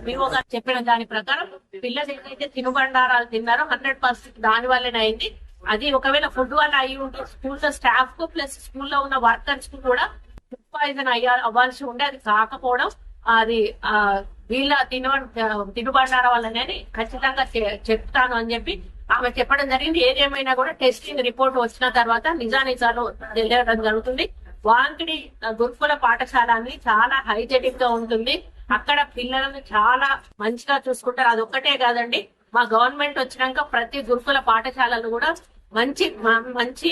Vivo గారు చెప్పిన దాని ప్రకారం పిల్లలు ఏదైతే తినుబండారాలు తిన్నారో 100% దాని వల్లనే అయింది. అది ఒకవేళ ఫుడ్ వల్ల అయి ఉంటే స్కూల్ లో స్టాఫ్ కు ప్లస్ స్కూల్లో ఉన్న వర్కర్స్ కు కూడా ఫుడ్ పాయిజన్ అవ్వాల్సి ఉండే, అది కాకపోవడం అది వీళ్ళ తినుబండారం వల్లనే అని ఖచ్చితంగా చెప్తాను అని చెప్పి ఆమె చెప్పడం జరిగింది. ఏదేమైనా కూడా టెస్టింగ్ రిపోర్ట్ వచ్చిన తర్వాత నిజానిజాలు తెలియడం జరుగుతుంది. వాంకిడి గురుకుల పాఠశాల అని చాలా హైజెనిక్ గా ఉంటుంది. అక్కడ పిల్లలను చాలా మంచిగా చూసుకుంటారు. అదొక్కటే కాదండి, మా గవర్నమెంట్ వచ్చినాక ప్రతి గురుకుల పాఠశాలలు కూడా మంచి మంచి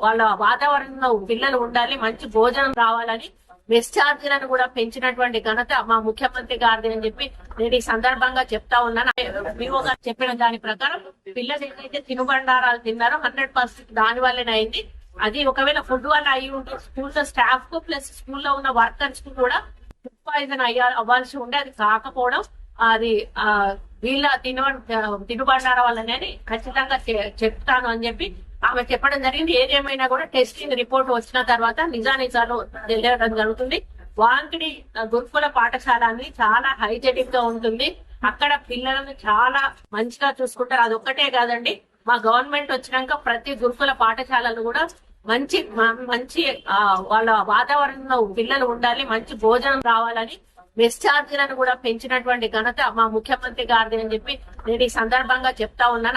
వాళ్ళ వాతావరణంలో పిల్లలు ఉండాలి, మంచి భోజనం రావాలని మెస్ ఛార్జీలను కూడా పెంచినటువంటి ఘనత మా ముఖ్యమంత్రి గారిది అని చెప్పి నేను ఈ సందర్భంగా చెప్తా ఉన్నాను. వివో గారు చెప్పిన దాని ప్రకారం పిల్లలు ఏదైతే తినుబండారాలు తిన్నారో 100% దాని వల్లనే అయింది. అది ఒకవేళ ఫుడ్ వల్ల అయి ఉంటే స్కూల్ లో స్టాఫ్ కు ప్లస్ స్కూల్లో ఉన్న వర్కర్స్ కు కూడా ఫుడ్ పాయిజన్ అవ్వాల్సి ఉండే, అది కాకపోవడం అది వీళ్ళ తినుబండారం వల్లనే అని ఖచ్చితంగా చెప్తాను అని చెప్పి ఆమె చెప్పడం జరిగింది. ఏదేమైనా కూడా టెస్టింగ్ రిపోర్ట్ వచ్చిన తర్వాత నిజానిజాలు తెలియడం జరుగుతుంది. వాంకిడి గురుకుల పాఠశాల అని చాలా హైజెనిక్ గా ఉంటుంది. అక్కడ పిల్లలను చాలా మంచిగా చూసుకుంటారు. అదొక్కటే కాదండి, మా గవర్నమెంట్ వచ్చినాక ప్రతి గురుకుల పాఠశాలలు కూడా మంచి మంచి వాళ్ళ వాతావరణంలో పిల్లలు ఉండాలి, మంచి భోజనం రావాలని మెస్ ఛార్జీలను కూడా పెంచినటువంటి ఘనత మా ముఖ్యమంత్రి గారిది అని చెప్పి నేను ఈ సందర్భంగా చెప్తా ఉన్నాను.